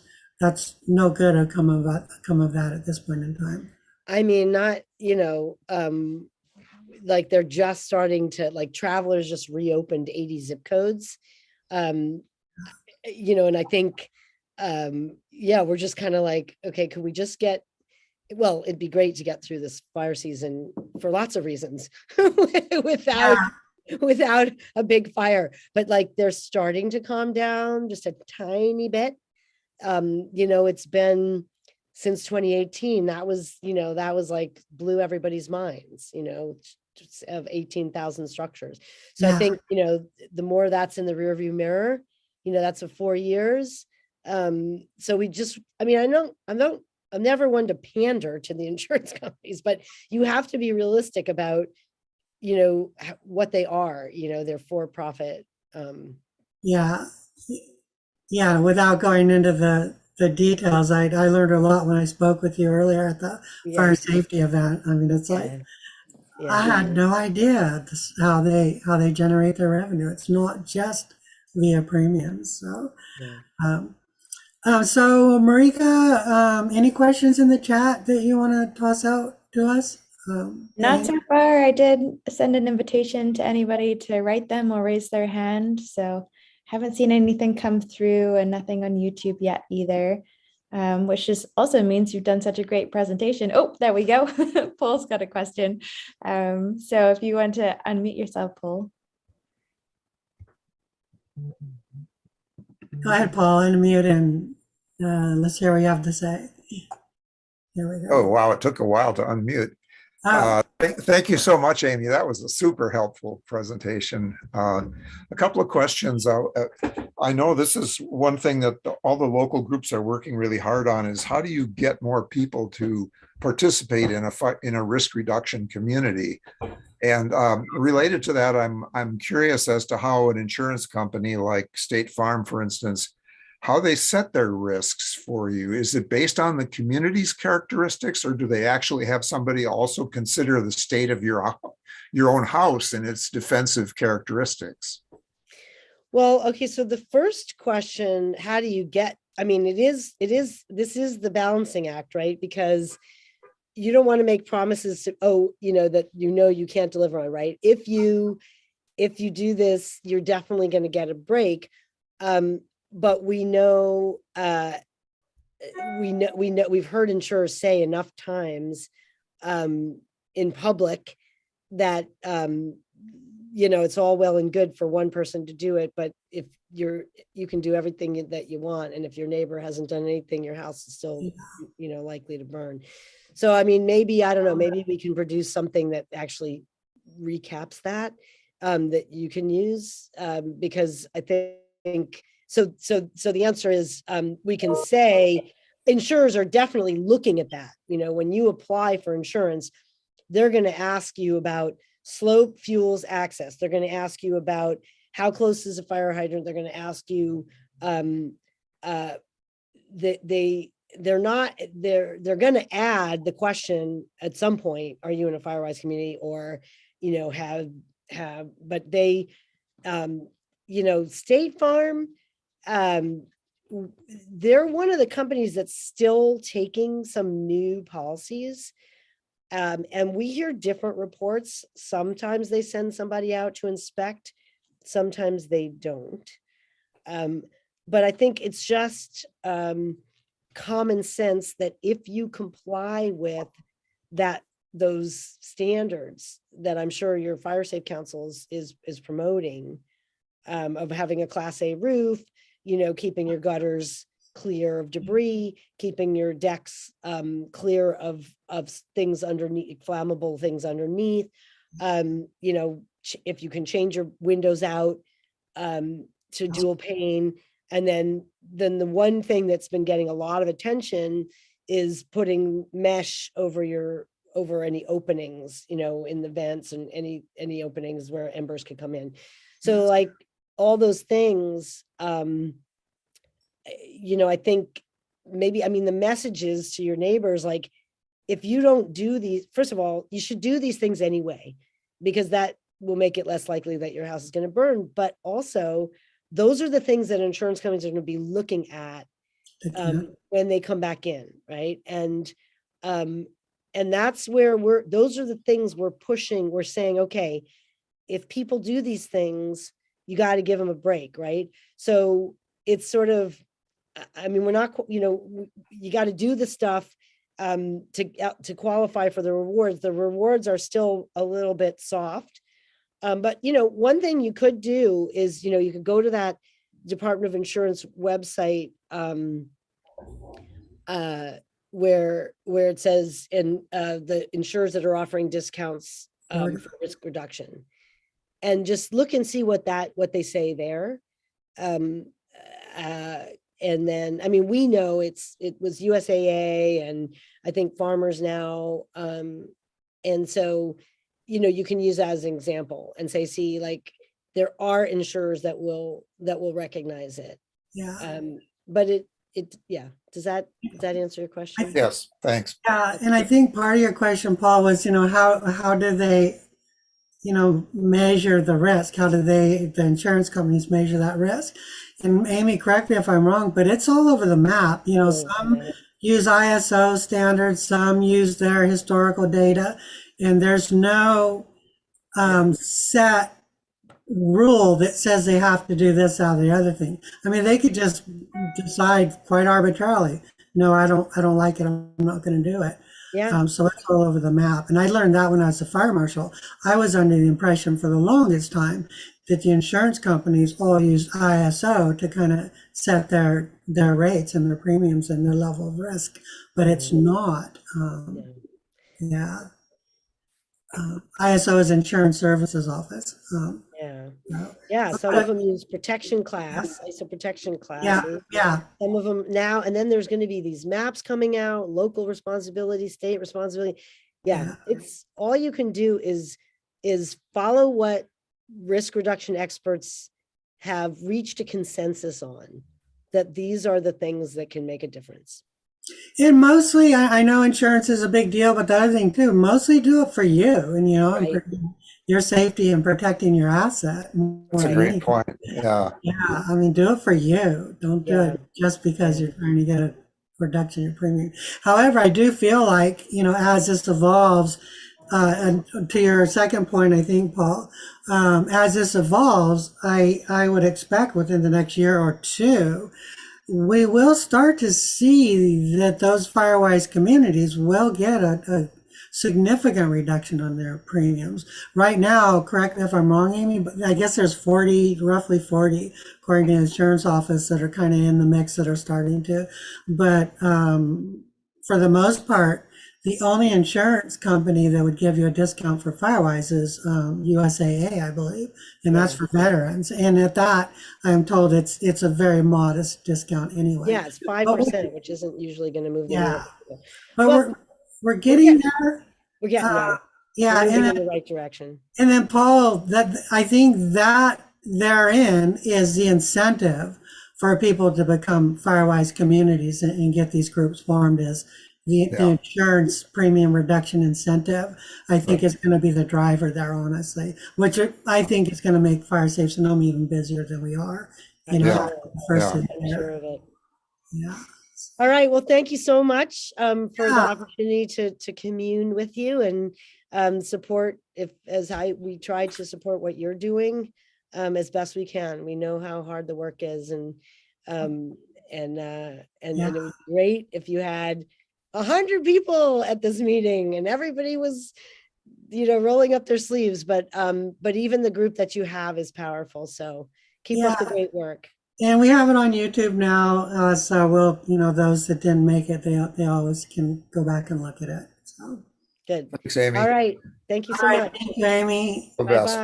Speaker 1: no good to come of that at this point in time.
Speaker 2: I mean, not, like they're just starting to, like, Travelers just reopened 80 zip codes. And I think, yeah, we're just kind of like, okay, could we just well, it'd be great to get through this fire season for lots of reasons without a big fire, but like they're starting to calm down just a tiny bit. It's been since 2018, that was like blew everybody's minds, of 18,000 structures. So I think, the more that's in the rearview mirror, that's 4 years. So we just, I'm never one to pander to the insurance companies, but you have to be realistic about, what they are, they're for-profit.
Speaker 1: Yeah. Yeah. Without going into the details, I learned a lot when I spoke with you earlier at the fire safety event. I mean, it's like, I had no idea how they generate their revenue. It's not just via premiums. So, so Marika, any questions in the chat that you want to toss out to us?
Speaker 5: Not so far. I did send an invitation to anybody to write them or raise their hand. So haven't seen anything come through, and nothing on YouTube yet either, which just also means you've done such a great presentation. Oh, there we go. Paul's got a question. So if you want to unmute yourself, Paul.
Speaker 1: Go ahead, Paul, unmute and let's hear what you have to say. Here we go.
Speaker 3: Oh, wow. It took a while to unmute. Thank you so much, Amy. That was a super helpful presentation. A couple of questions. I know this is one thing that all the local groups are working really hard on, is how do you get more people to participate in a risk reduction community? And related to that, I'm curious as to how an insurance company like State Farm, for instance, how they set their risks for you. Is it based on the community's characteristics, or do they actually have somebody also consider the state of your own house and its defensive characteristics?
Speaker 2: Well, okay, so the first question, how do you get, this is the balancing act, right? Because you don't want to make promises to, that you can't deliver on, right? If you do this, you're definitely going to get a break. But we know, we've heard insurers say enough times in public that, it's all well and good for one person to do it, but if you can do everything that you want, and if your neighbor hasn't done anything, your house is still, likely to burn. So, maybe, I don't know, maybe we can produce something that actually recaps that, that you can use, because I think, so the answer is, we can say insurers are definitely looking at that. When you apply for insurance, they're going to ask you about slope, fuels, access. They're going to ask you about how close is a fire hydrant. They're going to ask you, they're going to add the question at some point, are you in a fire-wise community, or, but they, State Farm, they're one of the companies that's still taking some new policies. And we hear different reports. Sometimes they send somebody out to inspect, sometimes they don't. But I think it's just common sense that if you comply with those standards that I'm sure your fire safe council is promoting, of having a Class A roof, keeping your gutters clear of debris, keeping your decks clear of things underneath, flammable things underneath. If you can change your windows out to dual pane. And then the one thing that's been getting a lot of attention is putting mesh over any openings, in the vents and any openings where embers could come in. So like all those things, I think maybe, the messages to your neighbors, like, if you don't do these, first of all, you should do these things anyway, because that will make it less likely that your house is going to burn. But also, those are the things that insurance companies are going to be looking at when they come back in, right? And that's where those are the things we're pushing. We're saying, okay, if people do these things, you got to give them a break, right? So it's sort of, we're not, you got to do the stuff to qualify for the rewards. The rewards are still a little bit soft. But, one thing you could do is, you could go to that Department of Insurance website where it says, and the insurers that are offering discounts for risk reduction, and just look and see what they say there. And then, we know it was USAA and I think Farmers Now. And so, you can use that as an example and say, see, like, there are insurers that will recognize it.
Speaker 1: Yeah.
Speaker 2: But does that answer your question?
Speaker 3: Yes, thanks.
Speaker 1: Yeah, and I think part of your question, Paul, was, how do they, measure the risk? How do the insurance companies measure that risk? And Amy, correct me if I'm wrong, but it's all over the map. Some use ISO standards, some use their historical data, and there's no set rule that says they have to do this, that, or the other thing. They could just decide quite arbitrarily, no, I don't like it, I'm not going to do it.
Speaker 2: Yeah.
Speaker 1: So it's all over the map. And I learned that when I was a fire marshal. I was under the impression for the longest time that the insurance companies all used ISO to kind of set their rates and their premiums and their level of risk, but it's not. ISO is Insurance Services Office.
Speaker 2: Some of them use protection class, ISO protection classes. Some of them now, and then there's going to be these maps coming out, local responsibility, state responsibility. It's all you can do is follow what risk reduction experts have reached a consensus on, that these are the things that can make a difference.
Speaker 1: And mostly, I know insurance is a big deal, but the other thing too, mostly do it for you and,
Speaker 2: Right.
Speaker 1: your safety and protecting your asset.
Speaker 3: That's a great point. Yeah.
Speaker 1: Yeah, do it for you. Don't do it just because you're trying to get a reduction in your premium. However, I do feel like, as this evolves, and to your second point, I think, Paul, as this evolves, I would expect within the next year or two, we will start to see that those Firewise communities will get a significant reduction on their premiums. Right now, correct me if I'm wrong, Amy, but I guess there's roughly 40, according to the insurance office, that are kind of in the mix that are starting to. But for the most part, the only insurance company that would give you a discount for Firewise is USAA, I believe, and that's for veterans. And at that, I'm told it's a very modest discount anyway.
Speaker 2: Yeah, it's 5%, which isn't usually going to move the needle.
Speaker 1: But we're getting there.
Speaker 2: We're getting there.
Speaker 1: Yeah,
Speaker 2: We're moving
Speaker 1: and
Speaker 2: in the right direction.
Speaker 1: And then, Paul, that I think that therein is the incentive for people to become Firewise communities and get these groups formed, is the insurance premium reduction incentive. I think is going to be the driver there, honestly, which I think is going to make Fire Safe Sonoma even busier than we are.
Speaker 2: I'm sure of it.
Speaker 1: Yeah.
Speaker 2: All right. Well, thank you so much for the opportunity to commune with you and support. We try to support what you're doing as best we can. We know how hard the work is, and it would be great if you had 100 people at this meeting and everybody was, rolling up their sleeves. But even the group that you have is powerful. So keep up the great work.
Speaker 1: And we have it on YouTube now, so we'll, those that didn't make it, they always can go back and look at it. So
Speaker 2: good.
Speaker 3: Thanks, Amy.
Speaker 2: All right. Thank you so much.
Speaker 1: Thank you, Amy.
Speaker 3: The best.
Speaker 2: Bye-bye.